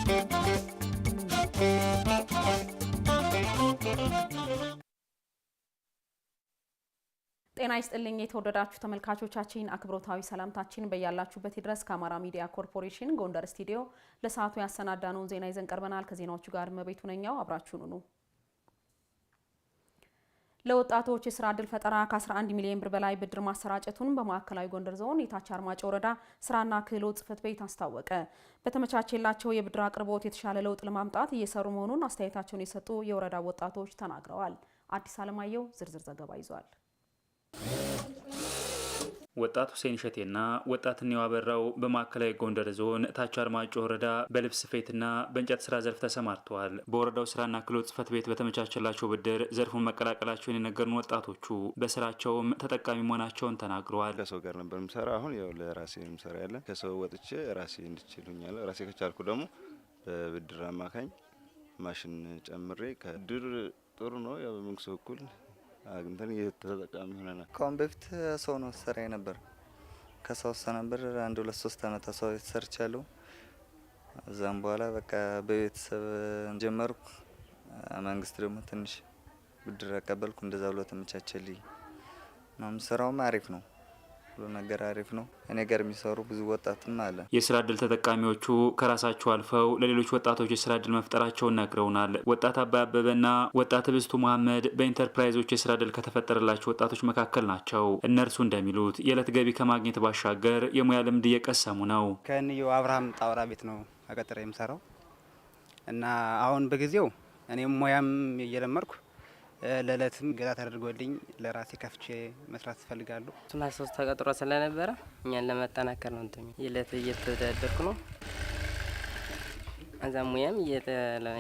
ጤና ይስጥልኝ የተወደዳችሁ ተመልካቾቻችን፣ አክብሮታዊ ሰላምታችን በያላችሁበት ይድረስ። ከአማራ ሚዲያ ኮርፖሬሽን ጎንደር ስቱዲዮ ለሰዓቱ ያሰናዳነውን ዜና ይዘን ቀርበናል። ከዜናዎቹ ጋር መቤቱ ነኛው፣ አብራችሁን ሁኑ። ለወጣቶች የስራ ዕድል ፈጠራ ከ11 ሚሊዮን ብር በላይ ብድር ማሰራጨቱን በማዕከላዊ ጎንደር ዞን የታች አርማጭሆ ወረዳ ስራና ክህሎት ጽሕፈት ቤት አስታወቀ። በተመቻቸላቸው የብድር አቅርቦት የተሻለ ለውጥ ለማምጣት እየሰሩ መሆኑን አስተያየታቸውን የሰጡ የወረዳው ወጣቶች ተናግረዋል። አዲስ አለማየሁ ዝርዝር ዘገባ ይዟል። ወጣት ሁሴን ሸቴና ወጣት ኒው አበራው በማዕከላዊ ጎንደር ዞን ታች አርማጭሆ ወረዳ በልብስ ስፌትና በእንጨት ስራ ዘርፍ ተሰማርተዋል። በወረዳው ስራና ክህሎት ጽሕፈት ቤት በተመቻቸላቸው ብድር ዘርፉን መቀላቀላቸውን የነገሩን ወጣቶቹ በስራቸውም ተጠቃሚ መሆናቸውን ተናግረዋል። ከሰው ጋር ነበር የምሰራ፣ አሁን ያው ለራሴ የምሰራ ያለ ከሰው ወጥቼ ራሴ እንድችሉኛለሁ። ራሴ ከቻልኩ ደግሞ በብድር አማካኝ ማሽን ጨምሬ ከብድር ጥሩ ነው። ያው በመንግስት በኩል አግንተን የተጠቃሚ ሆነናል። ከአሁን በፊት ሰው ነው ሰራ ነበር። ከሰው ነበር 1-2-3 አመት ሰው ሰርቻለሁ። እዛም በኋላ በቃ በቤተሰብ ጀመርኩ። መንግስት ደግሞ ትንሽ ብድር አቀበልኩ። እንደዛ ብሎ ተመቻቸልኝ። ስራውም አሪፍ ነው። ሁሉ ነገር አሪፍ ነው። እኔ ጋር የሚሰሩ ብዙ ወጣትም አለ። የስራ ዕድል ተጠቃሚዎቹ ከራሳቸው አልፈው ለሌሎች ወጣቶች የስራ ዕድል መፍጠራቸውን ነግረውናል። ወጣት አባይ አበበና ወጣት ብስቱ መሐመድ በኢንተርፕራይዞች የስራ ዕድል ከተፈጠረላቸው ወጣቶች መካከል ናቸው። እነርሱ እንደሚሉት የዕለት ገቢ ከማግኘት ባሻገር የሙያ ልምድ እየቀሰሙ ነው። ከእንየው አብርሃም ጣውራ ቤት ነው አቀጥሬ የምሰራው እና አሁን በጊዜው እኔም ሙያም እየለመርኩ ለለትም ገዛ ተደርጎልኝ ለራሴ ከፍቼ መስራት ፈልጋለሁ። ሱና 3 ተቀጥሮ ስለነበረ እኛን ለማጠናከር ነው እንትን የለት እየተዳደርኩ ነው። አዛሙያም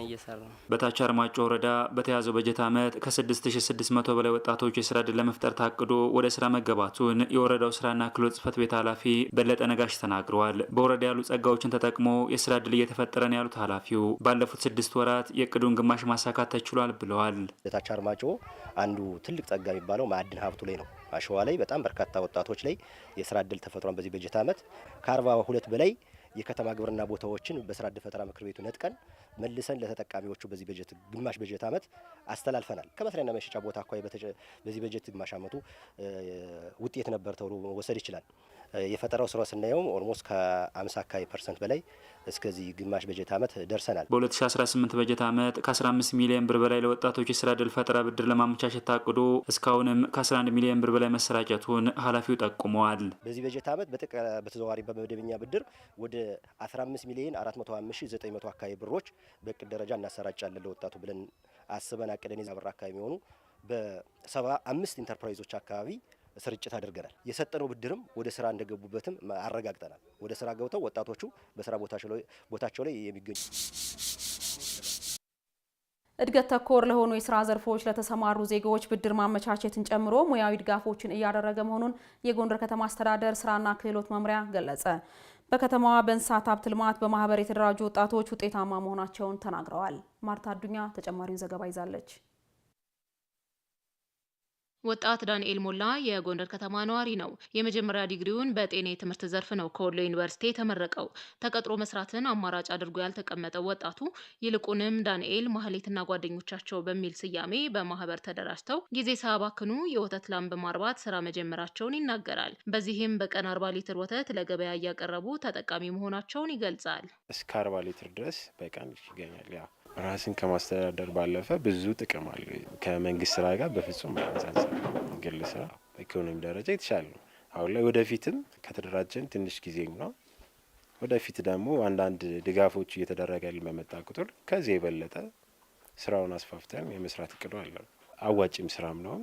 እየሰሩ ነው። በታች አርማጭሆ ወረዳ በተያዘው በጀት ዓመት ከ6600 በላይ ወጣቶች የስራ ዕድል ለመፍጠር ታቅዶ ወደ ስራ መገባቱን የወረዳው ስራና ክህሎት ጽሕፈት ቤት ኃላፊ በለጠ ነጋሽ ተናግረዋል። በወረዳ ያሉ ጸጋዎችን ተጠቅሞ የስራ ዕድል እየተፈጠረ ነው ያሉት ኃላፊው ባለፉት 6 ወራት የእቅዱን ግማሽ ማሳካት ተችሏል ብለዋል። በታች አርማጭሆ አንዱ ትልቅ ጸጋ የሚባለው ማዕድን ሀብቱ ላይ ነው። አሸዋ ላይ በጣም በርካታ ወጣቶች ላይ የስራ ዕድል ተፈጥሯል። በዚህ በጀት ዓመት ከ42 በላይ የከተማ ግብርና ቦታዎችን በስራ ዕድል ፈጠራ ምክር ቤቱ ነጥቀን መልሰን ለተጠቃሚዎቹ በዚህ በጀት ግማሽ በጀት ዓመት አስተላልፈናል። ከመስሪያና መሸጫ ቦታ አኳያ በዚህ በጀት ግማሽ ዓመቱ ውጤት ነበር ተብሎ መወሰድ ይችላል። የፈጠራው ስራ ስናየው ኦልሞስት ከ50% በላይ እስከዚህ ግማሽ በጀት ዓመት ደርሰናል። በ2018 በጀት ዓመት ከ15 ሚሊዮን ብር በላይ ለወጣቶች የስራ ዕድል ፈጠራ ብድር ለማመቻቸት ታቅዶ እስካሁንም ከ11 ሚሊዮን ብር በላይ መሰራጨቱን ኃላፊው ጠቁመዋል። በዚህ በጀት ዓመት በተዘዋዋሪ በመደበኛ ብድር ወደ 15 ሚሊዮን 405,900 አካባቢ ብሮች በእቅድ ደረጃ እናሰራጫለን ለወጣቱ ብለን አስበን አቅደን የዛብራ አካባቢ የሚሆኑ በ75 ኢንተርፕራይዞች አካባቢ ስርጭት አድርገናል። የሰጠነው ብድርም ወደ ስራ እንደገቡበትም አረጋግጠናል። ወደ ስራ ገብተው ወጣቶቹ በስራ ቦታቸው ላይ የሚገኙ እድገት ተኮር ለሆኑ የስራ ዘርፎች ለተሰማሩ ዜጎች ብድር ማመቻቸትን ጨምሮ ሙያዊ ድጋፎችን እያደረገ መሆኑን የጎንደር ከተማ አስተዳደር ስራና ክህሎት መምሪያ ገለጸ። በከተማዋ በእንስሳት ሀብት ልማት በማህበር የተደራጁ ወጣቶች ውጤታማ መሆናቸውን ተናግረዋል። ማርታ አዱኛ ተጨማሪውን ዘገባ ይዛለች። ወጣት ዳንኤል ሞላ የጎንደር ከተማ ነዋሪ ነው። የመጀመሪያ ዲግሪውን በጤና የትምህርት ዘርፍ ነው ከወሎ ዩኒቨርሲቲ የተመረቀው። ተቀጥሮ መስራትን አማራጭ አድርጎ ያልተቀመጠው ወጣቱ ይልቁንም ዳንኤል ማህሌትና ጓደኞቻቸው በሚል ስያሜ በማህበር ተደራጅተው ጊዜ ሳያባክኑ የወተት ላም በማርባት ስራ መጀመራቸውን ይናገራል። በዚህም በቀን 40 ሊትር ወተት ለገበያ እያቀረቡ ተጠቃሚ መሆናቸውን ይገልጻል። እስከ 40 ሊትር ድረስ በቀን ይገኛል። ራስን ከማስተዳደር ባለፈ ብዙ ጥቅም አለ። ከመንግስት ስራ ጋር በፍጹም አይነጻጸርም። ግል ስራ በኢኮኖሚ ደረጃ የተሻለ ነው። አሁን ላይ ወደፊትም ከተደራጀን ትንሽ ጊዜ ነው። ወደፊት ደግሞ አንዳንድ ድጋፎች እየተደረገልን በመጣ ቁጥር ከዚህ የበለጠ ስራውን አስፋፍተን የመስራት እቅዱ አለ። አዋጭም ስራም ነው።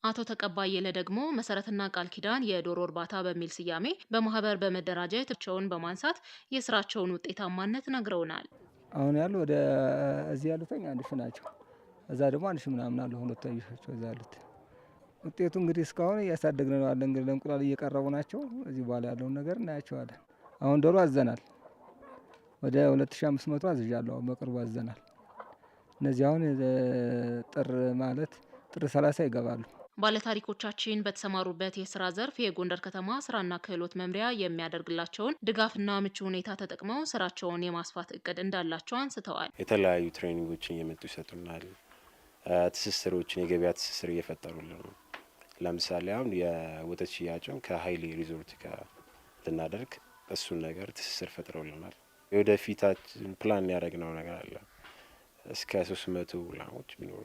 አቶ ተቀባየለ ደግሞ መሰረትና ቃል ኪዳን የዶሮ እርባታ በሚል ስያሜ በማህበር በመደራጀታቸውን በማንሳት የስራቸውን ውጤታማነት ነግረውናል። አሁን ያሉ ወደ እዚህ ያሉት አንድ ሺህ ናቸው። እዛ ደግሞ አንድ ሺህ ምናምን አለ። ሁለቱ አይሻቸው እዛ ያሉት ውጤቱ እንግዲህ እስካሁን እያሳደግን ነው። አለ እንግዲህ ለእንቁላል እየቀረቡ ናቸው። እዚህ በኋላ ያለውን ነገር እናያቸዋለን። አሁን ዶሮ አዘናል። ወደ 2500 አዝዣለሁ። በቅርቡ አዘናል። እነዚህ አሁን ጥር 30 ይገባሉ። ባለታሪኮቻችን በተሰማሩበት የስራ ዘርፍ የጎንደር ከተማ ስራና ክህሎት መምሪያ የሚያደርግላቸውን ድጋፍና ምቹ ሁኔታ ተጠቅመው ስራቸውን የማስፋት እቅድ እንዳላቸው አንስተዋል። የተለያዩ ትሬኒንጎችን እየመጡ ይሰጡናል። ትስስሮችን የገበያ ትስስር እየፈጠሩልን ነው። ለምሳሌ አሁን የወተት ሽያጭን ከሀይሌ ሪዞርት ጋር ልናደርግ እሱን ነገር ትስስር ፈጥረውልናል። የወደፊታችን ፕላን ያደረግነው ነገር አለ። እስከ 300 ላሞች ቢኖሩ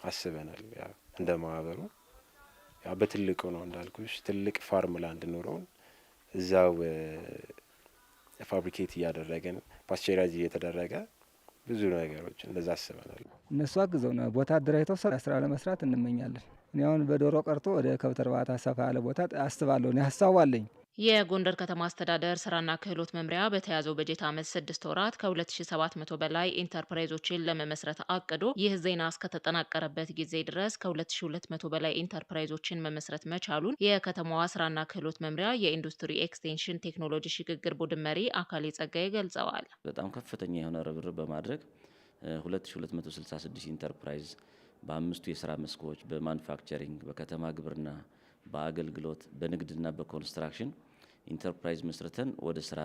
አስበናል። ያ እንደ ማህበሩ ያ በትልቁ ነው እንዳልኩሽ ትልቅ ፋርም ላንድ ኖረውን እዛው ፋብሪኬት እያደረገን ፓስቸራይዝ እየተደረገ ብዙ ነገሮች እንደዛ አስበናል። እነሱ አግዘውና ቦታ አደራጅተው ስራ ለመስራት እንመኛለን። እኔ አሁን በዶሮ ቀርቶ ወደ ከብት እርባታ ሰፋ ያለ ቦታ አስባለሁ። እኔ ሀሳቡ አለኝ። የጎንደር ከተማ አስተዳደር ስራና ክህሎት መምሪያ በተያዘው በጀት ዓመት 6 ወራት ከ2700 በላይ ኢንተርፕራይዞችን ለመመስረት አቅዶ ይህ ዜና እስከተጠናቀረበት ጊዜ ድረስ ከ2200 በላይ ኢንተርፕራይዞችን መመስረት መቻሉን የከተማዋ ስራና ክህሎት መምሪያ የኢንዱስትሪ ኤክስቴንሽን ቴክኖሎጂ ሽግግር ቡድን መሪ አካሌ ጸጋዬ ገልጸዋል። በጣም ከፍተኛ የሆነ ርብርብ በማድረግ 2266 ኢንተርፕራይዝ በአምስቱ የስራ መስኮች በማኑፋክቸሪንግ፣ በከተማ ግብርና፣ በአገልግሎት፣ በንግድና በኮንስትራክሽን ኢንተርፕራይዝ መስርተን ወደ ስራ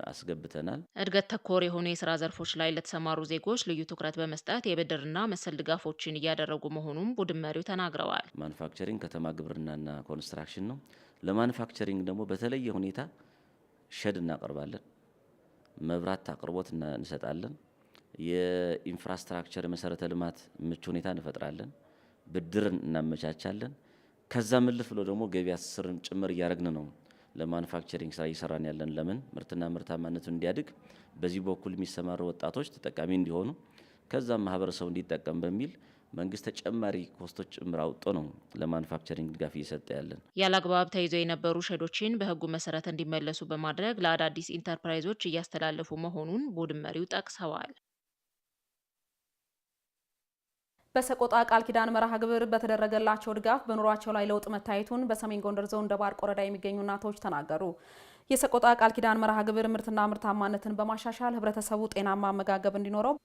አስገብተናል። እድገት ተኮር የሆኑ የስራ ዘርፎች ላይ ለተሰማሩ ዜጎች ልዩ ትኩረት በመስጠት የብድርና መሰል ድጋፎችን እያደረጉ መሆኑን ቡድን መሪው ተናግረዋል። ማኑፋክቸሪንግ ከተማ ግብርናና ኮንስትራክሽን ነው። ለማኑፋክቸሪንግ ደግሞ በተለየ ሁኔታ ሸድ እናቀርባለን፣ መብራት አቅርቦት እንሰጣለን፣ የኢንፍራስትራክቸር መሰረተ ልማት ምቹ ሁኔታ እንፈጥራለን፣ ብድርን እናመቻቻለን። ከዛ ምልፍ ብሎ ደግሞ ገበያ ትስስርን ጭምር እያደረግን ነው። ለማኑፋክቸሪንግ ስራ እየሰራን ያለን ለምን ምርትና ምርታማነቱ እንዲያድግ በዚህ በኩል የሚሰማሩ ወጣቶች ተጠቃሚ እንዲሆኑ ከዛም ማህበረሰቡ እንዲጠቀም በሚል መንግስት ተጨማሪ ኮስቶች ጭምር አውጥቶ ነው ለማኑፋክቸሪንግ ድጋፍ እየሰጠ ያለን። ያለአግባብ ተይዘው የነበሩ ሸዶችን በህጉ መሰረት እንዲመለሱ በማድረግ ለአዳዲስ ኢንተርፕራይዞች እያስተላለፉ መሆኑን ቡድን መሪው ጠቅሰዋል። በሰቆጣ ቃል ኪዳን መርሃ ግብር በተደረገላቸው ድጋፍ በኑሯቸው ላይ ለውጥ መታየቱን በሰሜን ጎንደር ዞን ደባርቅ ወረዳ የሚገኙ እናቶች ተናገሩ። የሰቆጣ ቃል ኪዳን መርሃ ግብር ምርትና ምርታማነትን በማሻሻል ህብረተሰቡ ጤናማ አመጋገብ እንዲኖረው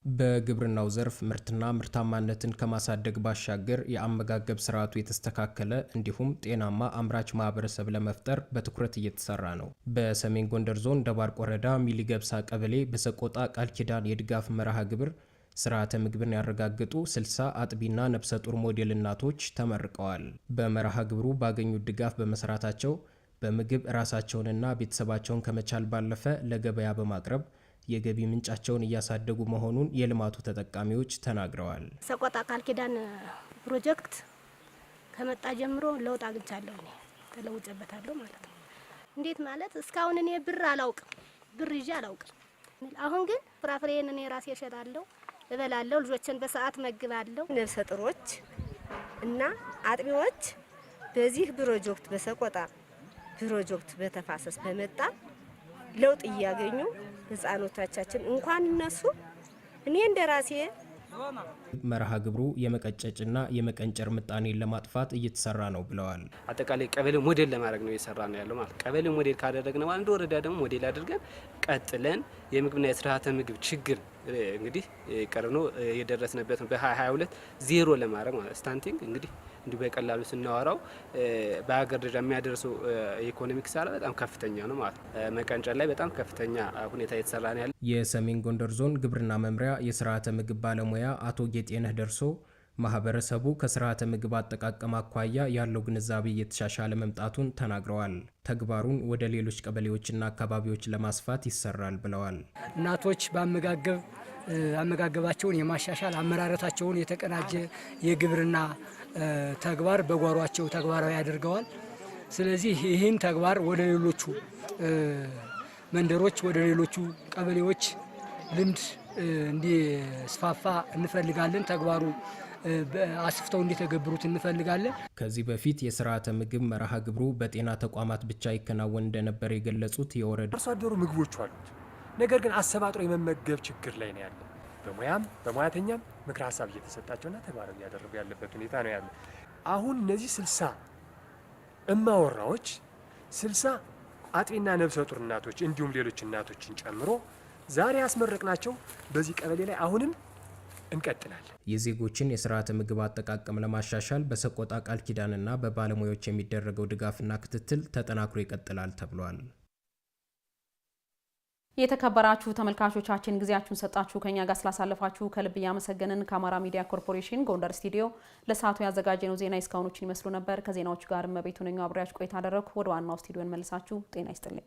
በግብርናው ዘርፍ ምርትና ምርታማነትን ከማሳደግ ባሻገር የአመጋገብ ስርዓቱ የተስተካከለ እንዲሁም ጤናማ አምራች ማህበረሰብ ለመፍጠር በትኩረት እየተሰራ ነው። በሰሜን ጎንደር ዞን ደባርቅ ወረዳ ሚሊገብሳ ቀበሌ በሰቆጣ ቃል ኪዳን የድጋፍ መርሃ ግብር ስርዓተ ምግብን ያረጋግጡ 60 አጥቢና ነፍሰ ጡር ሞዴል እናቶች ተመርቀዋል። በመርሃ ግብሩ ባገኙት ድጋፍ በመስራታቸው በምግብ ራሳቸውንና ቤተሰባቸውን ከመቻል ባለፈ ለገበያ በማቅረብ የገቢ ምንጫቸውን እያሳደጉ መሆኑን የልማቱ ተጠቃሚዎች ተናግረዋል። ሰቆጣ ቃል ኪዳን ፕሮጀክት ከመጣ ጀምሮ ለውጥ አግኝቻለሁ። እኔ ተለውጬበታለሁ ማለት ነው። እንዴት ማለት እስካሁን እኔ ብር አላውቅም፣ ብር ይዤ አላውቅም። አሁን ግን ፍራፍሬን እኔ ራሴ እሸጣለሁ፣ እበላለሁ፣ ልጆችን በሰዓት መግባለሁ። ነፍሰ ጡሮች እና አጥቢዎች በዚህ ፕሮጀክት በሰቆጣ ፕሮጀክት በተፋሰስ በመጣ ለውጥ እያገኙ ህፃኖቻችን እንኳን እነሱ እኔ እንደራሴ መርሃ ግብሩ የመቀጨጭና የመቀንጨር ምጣኔን ለማጥፋት እየተሰራ ነው ብለዋል። አጠቃላይ ቀበሌ ሞዴል ለማድረግ ነው እየሰራ ነው ያለው ማለት ቀበሌ ሞዴል ካደረግን ማለት እንደ ወረዳ ደግሞ ሞዴል አድርገን ቀጥለን የምግብና የስርዓተ ምግብ ችግር እንግዲህ ቀርኖ የደረስንበት በ2022 ዜሮ ለማድረግ ማለት ስታንቲንግ እንግዲህ እንዲሁ በቀላሉ ስናወራው በሀገር ደረጃ የሚያደርሰው ኢኮኖሚክ ኪሳራ በጣም ከፍተኛ ነው ማለት ነው። መቀንጨር ላይ በጣም ከፍተኛ ሁኔታ እየተሰራ ነው ያለው። የሰሜን ጎንደር ዞን ግብርና መምሪያ የስርዓተ ምግብ ባለሙያ አቶ ጌጤነህ ደርሶ ማህበረሰቡ ከስርዓተ ምግብ አጠቃቀም አኳያ ያለው ግንዛቤ እየተሻሻለ መምጣቱን ተናግረዋል። ተግባሩን ወደ ሌሎች ቀበሌዎችና አካባቢዎች ለማስፋት ይሰራል ብለዋል። እናቶች አመጋገባቸውን የማሻሻል አመራረታቸውን የተቀናጀ የግብርና ተግባር በጓሯቸው ተግባራዊ አድርገዋል። ስለዚህ ይህን ተግባር ወደ ሌሎቹ መንደሮች ወደ ሌሎቹ ቀበሌዎች ልምድ እንዲስፋፋ እንፈልጋለን። ተግባሩ አስፍተው እንዲተገብሩት እንፈልጋለን። ከዚህ በፊት የስርዓተ ምግብ መርሃ ግብሩ በጤና ተቋማት ብቻ ይከናወን እንደነበር የገለጹት የወረዳ አርሶ አደሩ ምግቦች አሉት፣ ነገር ግን አሰባጥሮ የመመገብ ችግር ላይ ነው ያለ። በሙያም በሙያተኛም ምክር ሀሳብ እየተሰጣቸውና ተግባራዊ እያደረጉ ያለበት ሁኔታ ነው ያለ። አሁን እነዚህ 60 እማወራዎች 60 አጥቢና ነፍሰ ጡር እናቶች እንዲሁም ሌሎች እናቶችን ጨምሮ ዛሬ ያስመረቅናቸው በዚህ ቀበሌ ላይ አሁንም እንቀጥላለን። የዜጎችን የስርዓተ ምግብ አጠቃቀም ለማሻሻል በሰቆጣ ቃል ኪዳንና በባለሙያዎች የሚደረገው ድጋፍና ክትትል ተጠናክሮ ይቀጥላል ተብሏል። የተከበራችሁ ተመልካቾቻችን ጊዜያችሁን ሰጣችሁ ከኛ ጋር ስላሳለፋችሁ ከልብ እያመሰገንን ከአማራ ሚዲያ ኮርፖሬሽን ጎንደር ስቱዲዮ ለሰዓቱ ያዘጋጀነው ዜና እስካሁኖችን ይመስሉ ነበር። ከዜናዎቹ ጋር መቤቱ ነኝ አብሬያችሁ ቆይታ አደረኩ። ወደ ዋናው ስቱዲዮ እንመልሳችሁ። ጤና ይስጥልኝ።